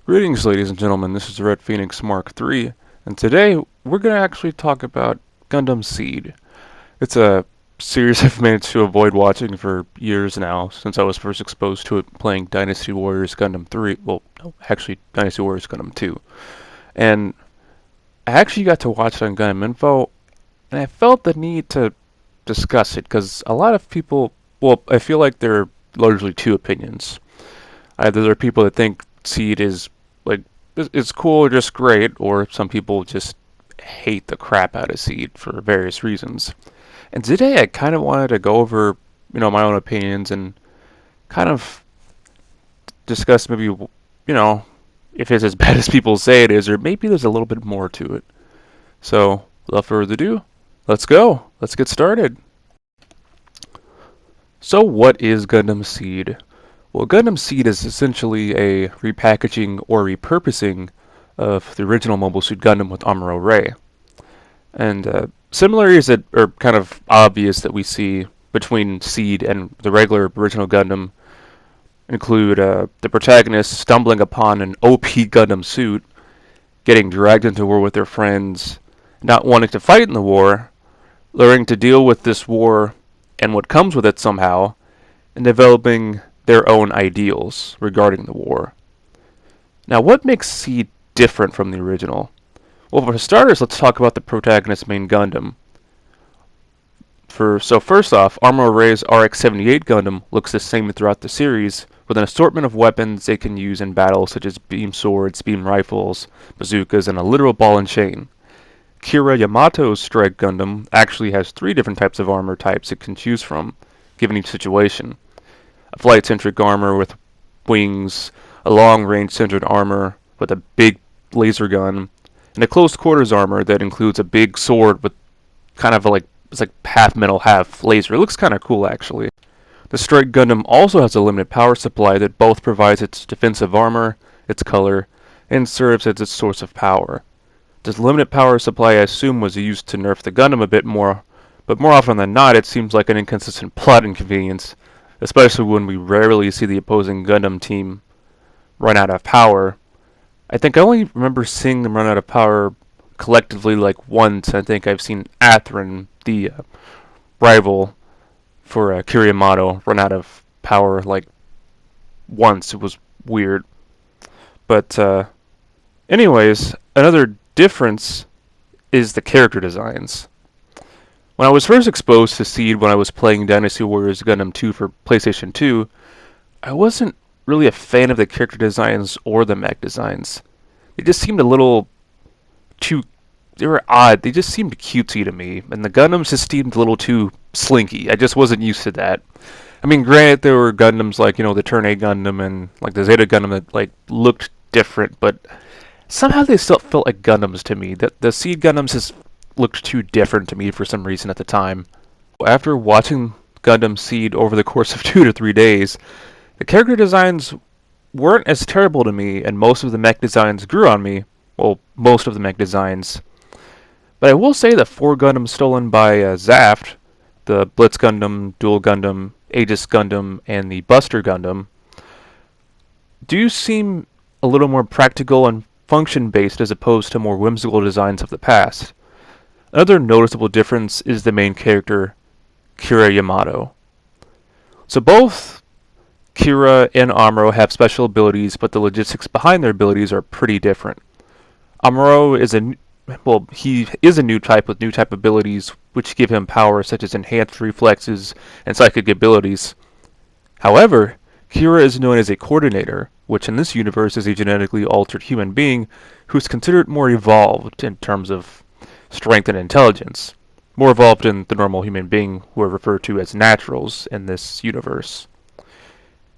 Greetings, ladies and gentlemen. This is Red Phoenix Mark III, and today we're going to actually talk about Gundam Seed. It's a series I've managed to avoid watching for years now, since I was first exposed to it playing Dynasty Warriors Gundam 3. Well, no, actually, Dynasty Warriors Gundam 2. And I actually got to watch it on Gundam Info, and I felt the need to discuss it, because a lot of people, well, I feel like there are largely two opinions. Either there are people that think Seed is like it's cool or just great, or some people just hate the crap out of Seed for various reasons. And today I kind of wanted to go over, my own opinions and kind of discuss maybe, if it's as bad as people say it is, or maybe there's a little bit more to it. So, without further ado, let's go. Let's get started. So, what is Gundam Seed? Well, Gundam Seed is essentially a repackaging or repurposing of the original Mobile Suit Gundam with Amuro Ray. And similarities that are kind of obvious that we see between Seed and the regular original Gundam include the protagonist stumbling upon an OP Gundam suit, getting dragged into war with their friends, not wanting to fight in the war, learning to deal with this war and what comes with it somehow, and developing their own ideals regarding the war. Now, what makes Seed different from the original? Well, for starters, let's talk about the protagonist's main Gundam. First off, Amuro Ray's RX-78 Gundam looks the same throughout the series, with an assortment of weapons they can use in battle, such as beam swords, beam rifles, bazookas, and a literal ball and chain. Kira Yamato's Strike Gundam actually has 3 different types of armor types it can choose from, given each situation. A flight-centric armor with wings, a long-range centered armor with a big laser gun, and a close-quarters armor that includes a big sword with kind of it's like half metal, half laser. It looks kind of cool, actually. The Strike Gundam also has a limited power supply that both provides its defensive armor, its color, and serves as its source of power. This limited power supply, I assume, was used to nerf the Gundam a bit more, but more often than not, it seems like an inconsistent plot inconvenience, especially when we rarely see the opposing Gundam team run out of power. I think I only remember seeing them run out of power collectively like once. I think I've seen Atherin, the rival for Kira Yamato, run out of power like once. It was weird. But anyways, another difference is the character designs. When I was first exposed to Seed when I was playing Dynasty Warriors Gundam 2 for PlayStation 2, I wasn't really a fan of the character designs or the mech designs. They just seemed a little too... They were odd. They just seemed cutesy to me, and the Gundams just seemed a little too slinky. I just wasn't used to that. I mean, granted, there were Gundams like, the Turn A Gundam and like the Zeta Gundam that looked different, but somehow they still felt like Gundams to me. The Seed Gundams just looked too different to me for some reason at the time. After watching Gundam Seed over the course of 2 to 3 days, the character designs weren't as terrible to me, and most of the mech designs grew on me. Well, most of the mech designs. But I will say the 4 Gundams stolen by Zaft, the Blitz Gundam, Dual Gundam, Aegis Gundam, and the Buster Gundam, do seem a little more practical and function-based as opposed to more whimsical designs of the past. Another noticeable difference is the main character, Kira Yamato. So both Kira and Amuro have special abilities, but the logistics behind their abilities are pretty different. Amuro is he is a new type with new type abilities, which give him powers such as enhanced reflexes and psychic abilities. However, Kira is known as a coordinator, which in this universe is a genetically altered human being who's considered more evolved in terms of strength and intelligence, more evolved than the normal human being who are referred to as naturals in this universe.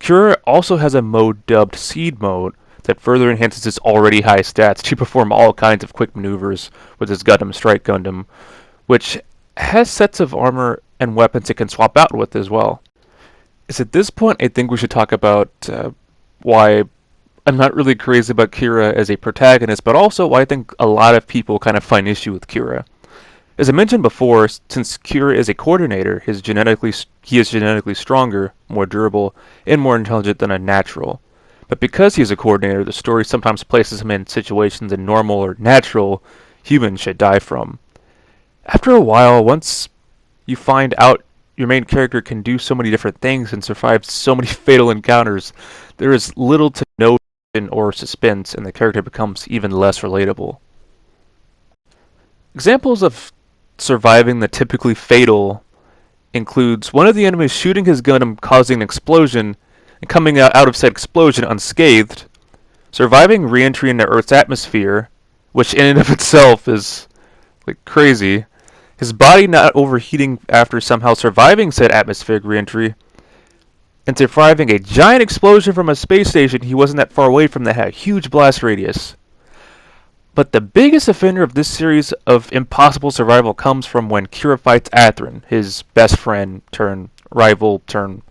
Kira also has a mode dubbed Seed Mode that further enhances its already high stats to perform all kinds of quick maneuvers with his Gundam Strike Gundam, which has sets of armor and weapons it can swap out with as well. It's at this point I think we should talk about why I'm not really crazy about Kira as a protagonist, but also why I think a lot of people kind of find issue with Kira. As I mentioned before, since Kira is a coordinator, he is genetically stronger, more durable, and more intelligent than a natural. But because he's a coordinator, the story sometimes places him in situations that normal or natural humans should die from. After a while, once you find out your main character can do so many different things and survive so many fatal encounters, there is little to no tension or suspense, and the character becomes even less relatable. Examples of surviving the typically fatal includes one of the enemies shooting his Gundam, causing an explosion and coming out of said explosion unscathed, surviving re-entry into Earth's atmosphere, which in and of itself is like crazy, his body not overheating after somehow surviving said atmospheric re-entry, and surviving a giant explosion from a space station he wasn't that far away from that had a huge blast radius. But the biggest offender of this series of impossible survival comes from when Kira fights Athrun, his best friend turned rival turned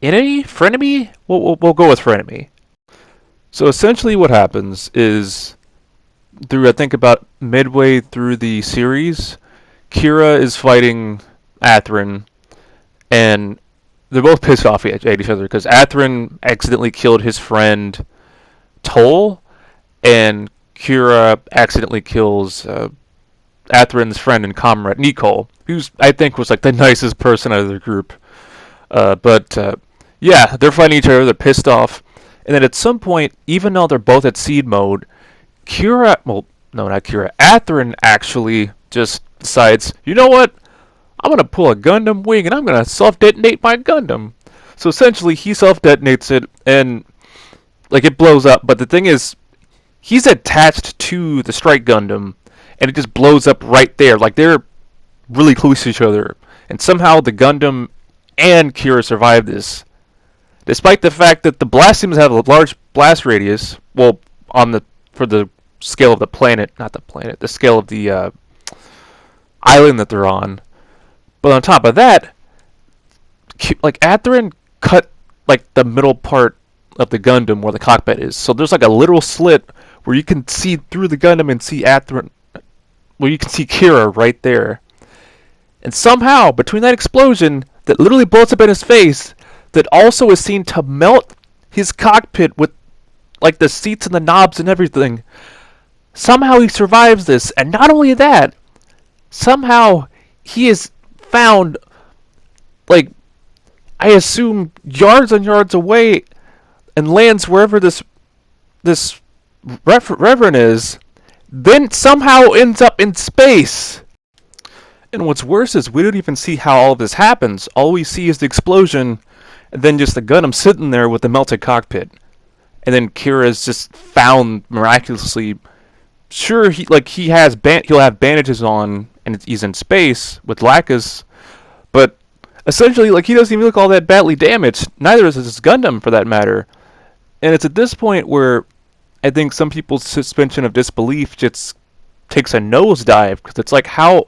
enemy? Frenemy? We'll go with frenemy. So essentially what happens is, through I think about midway through the series, Kira is fighting Athrun, and they're both pissed off at each other because Athrun accidentally killed his friend Toll, and Kira accidentally kills Athrun's friend and comrade Nicole, who's I think was like the nicest person out of the group. But yeah, they're fighting each other. They're pissed off, and then at some point, even though they're both at seed mode, Kira, well, no, not Kira, Athrun actually just decides, you know what? I'm gonna pull a Gundam wing and I'm gonna self-detonate my Gundam. So essentially, he self-detonates it and like it blows up. But the thing is, he's attached to the Strike Gundam, and it just blows up right there. Like they're really close to each other, and somehow the Gundam and Kira survive this, despite the fact that the blast seems to have a large blast radius. Well, on the for the scale of the planet, not the planet, the scale of the island that they're on. But on top of that, like Athrun cut like the middle part of the Gundam where the cockpit is. So there's like a literal slit where you can see through the Gundam and see Athrun, where you can see Kira right there. And somehow, between that explosion that literally blows up in his face, that also is seen to melt his cockpit with like the seats and the knobs and everything, somehow he survives this. And not only that, somehow he is found, like, I assume yards and yards away, and lands wherever this Reverend is, then somehow ends up in space. And what's worse is we don't even see how all of this happens. All we see is the explosion, and then just the Gundam sitting there with the melted cockpit. And then Kira's just found miraculously. Sure, he'll have bandages on, and he's in space with Lacus, but essentially, like, he doesn't even look all that badly damaged. Neither is his Gundam, for that matter. And it's at this point where I think some people's suspension of disbelief just takes a nosedive, because it's like, how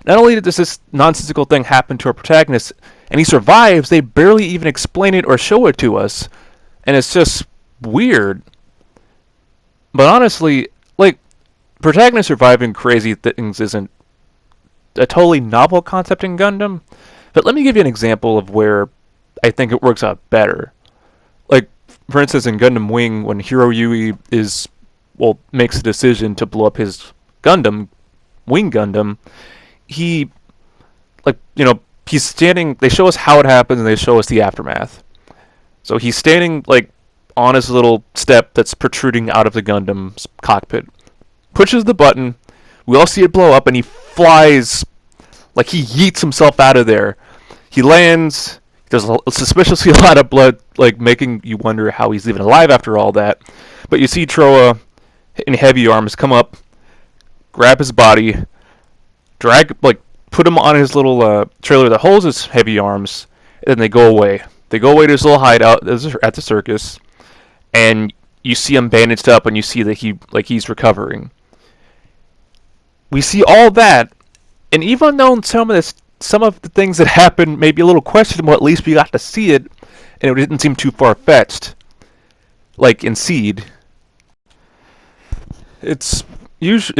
not only did this nonsensical thing happen to our protagonist and he survives, they barely even explain it or show it to us, and it's just weird. But honestly, like, protagonist surviving crazy things isn't a totally novel concept in Gundam, but let me give you an example of where I think it works out better. Like, for instance, in Gundam Wing, when Hiro Yui makes a decision to blow up his Gundam, Wing Gundam, he's standing, they show us how it happens and they show us the aftermath. So he's standing, like, on his little step that's protruding out of the Gundam's cockpit, pushes the button, we all see it blow up, and he flies, like he yeets himself out of there. He lands, there's suspiciously a lot of blood, like making you wonder how he's even alive after all that. But you see Troa in heavy arms come up, grab his body, put him on his little trailer that holds his heavy arms, and then they go away. They go away to his little hideout at the circus, and you see him bandaged up, and you see that he's recovering. We see all that, and even though some of the things that happened may be a little questionable, at least we got to see it, and it didn't seem too far-fetched, like in Seed. It's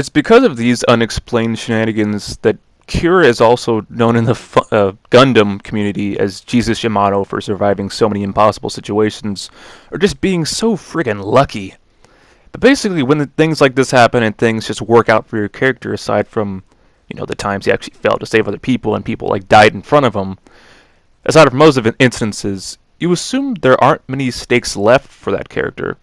because of these unexplained shenanigans that Kira is also known in the Gundam community as Jesus Yamato for surviving so many impossible situations, or just being so friggin' lucky. But basically, when things like this happen and things just work out for your character, aside from, the times he actually failed to save other people and people like died in front of him, aside from most of the instances, you assume there aren't many stakes left for that character.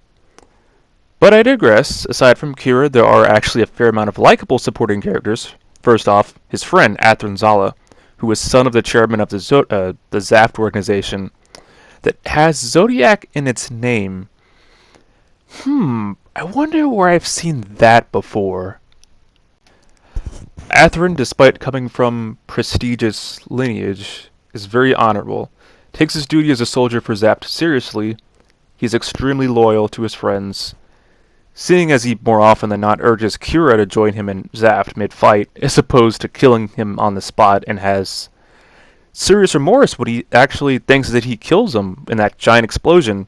But I digress. Aside from Kira, there are actually a fair amount of likable supporting characters. First off, his friend, Athrun Zala, who is son of the chairman of the Zaft organization, that has Zodiac in its name. I wonder where I've seen that before. Athrun, despite coming from prestigious lineage, is very honorable, takes his duty as a soldier for Zaft seriously. He's extremely loyal to his friends, seeing as he more often than not urges Kira to join him in Zaft mid-fight, as opposed to killing him on the spot, and has serious remorse when he actually thinks that he kills him in that giant explosion.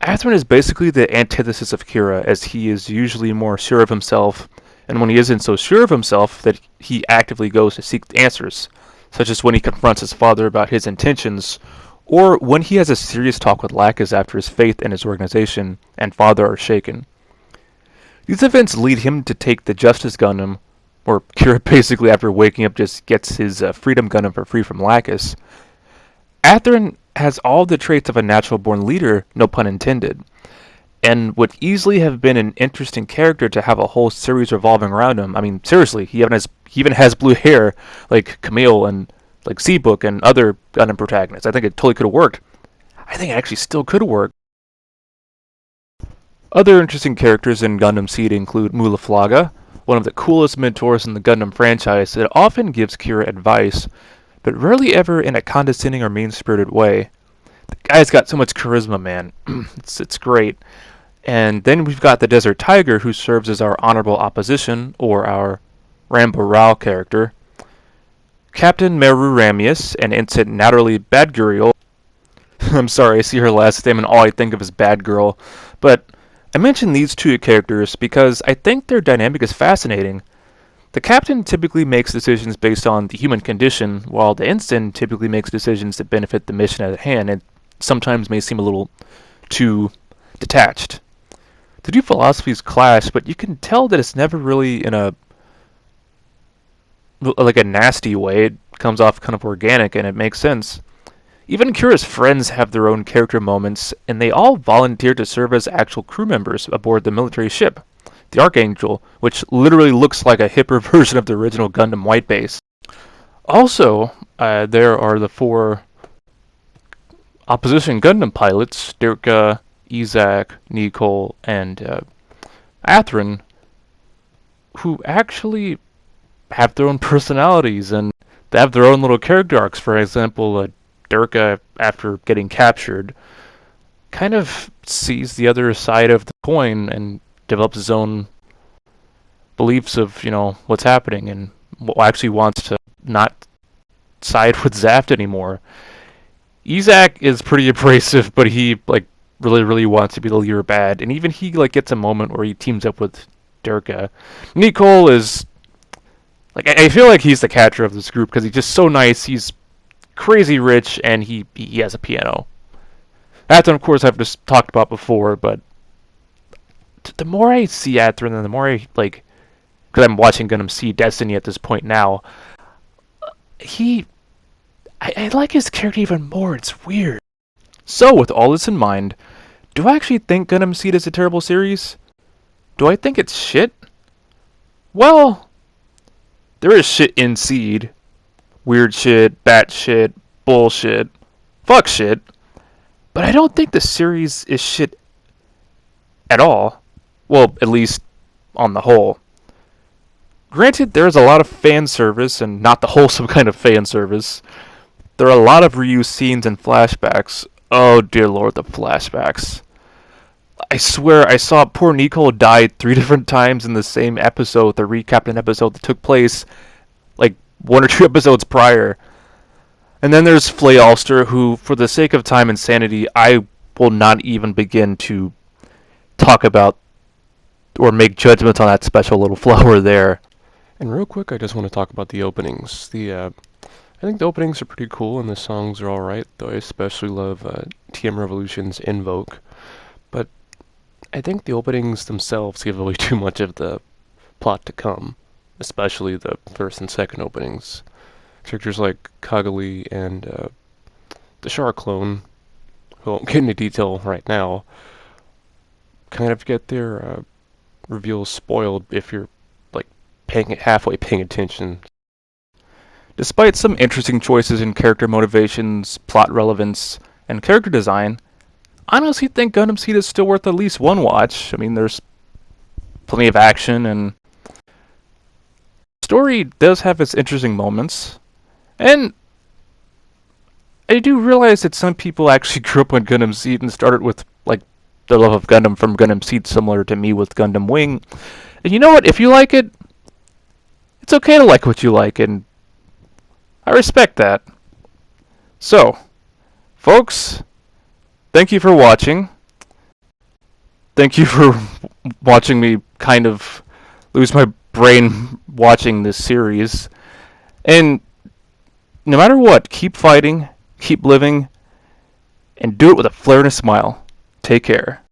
Athrun is basically the antithesis of Kira, as he is usually more sure of himself, and when he isn't so sure of himself, that he actively goes to seek answers, such as when he confronts his father about his intentions, or when he has a serious talk with Lacus after his faith in his organization and father are shaken. These events lead him to take the Justice Gundam, where Kira basically after waking up just gets his Freedom Gundam for free from Lacus. Athrun has all the traits of a natural-born leader, no pun intended, and would easily have been an interesting character to have a whole series revolving around him. I mean, seriously, he even has blue hair, like Camille and like Seabook and other Gundam protagonists. I think it totally could have worked. I think it actually still could have worked. Other interesting characters in Gundam Seed include Mulaflaga, one of the coolest mentors in the Gundam franchise that often gives Kira advice, but rarely ever in a condescending or mean-spirited way. The guy's got so much charisma, man. It's great. And then we've got the Desert Tiger, who serves as our honorable opposition, or our Rambo Rao character. Captain Meru Ramius and Ensign Natalie Badguriel. I'm sorry, I see her last name and all I think of is Bad Girl. But I mention these two characters because I think their dynamic is fascinating. The captain typically makes decisions based on the human condition, while the ensign typically makes decisions that benefit the mission at hand and sometimes may seem a little too detached. The two philosophies clash, but you can tell that it's never really in a nasty way. It comes off kind of organic and it makes sense. Even Kira's friends have their own character moments, and they all volunteer to serve as actual crew members aboard the military ship, the Archangel, which literally looks like a hipper version of the original Gundam White Base. Also, there are the 4 opposition Gundam pilots, Dirka, Izak, Nicole, and Athrun, who actually have their own personalities and they have their own little character arcs. For example, Dirka, after getting captured, kind of sees the other side of the coin and develops his own beliefs of, what's happening and actually wants to not side with Zaft anymore. Izak is pretty abrasive, but he, really, really wants to be the leader bad, and even he, gets a moment where he teams up with Dirka. Nicole is, I feel like he's the catcher of this group because he's just so nice. He's crazy rich, and he has a piano. Athrun, of course, I've just talked about before, but the more I see Athrun, and the more I, because I'm watching Gundam Seed Destiny at this point now, I like his character even more. It's weird. So, with all this in mind, do I actually think Gundam Seed is a terrible series? Do I think it's shit? Well, there is shit in Seed. Weird shit, bat shit, bullshit, fuck shit. But I don't think the series is shit at all. Well, at least on the whole. Granted, there's a lot of fan service, and not the wholesome kind of fan service. There are a lot of reused scenes and flashbacks. Oh dear lord, the flashbacks. I swear I saw poor Nicole die 3 different times in the same episode, the recapped an episode that took place 1 or 2 episodes prior. And then there's Flay Ulster, who, for the sake of time and sanity, I will not even begin to talk about or make judgments on that special little flower there. And real quick, I just want to talk about the openings. I think the openings are pretty cool, and the songs are alright, though I especially love TM Revolution's Invoke. But I think the openings themselves give away too much of the plot to come, especially the first and second openings. Characters like Kagali and the Char clone, who won't get into detail right now, kind of get their reveals spoiled if you're like halfway paying attention. Despite some interesting choices in character motivations, plot relevance, and character design, I honestly think Gundam Seed is still worth at least one watch. I mean, there's plenty of action, and the story does have its interesting moments. And I do realize that some people actually grew up on Gundam Seed and started with, like, their love of Gundam from Gundam Seed, similar to me with Gundam Wing. And you know what? If you like it, it's okay to like what you like, and I respect that. So, folks, thank you for watching. Thank you for watching me kind of lose my brain watching this series. And no matter what, keep fighting, keep living, and do it with a flair and a smile. Take care.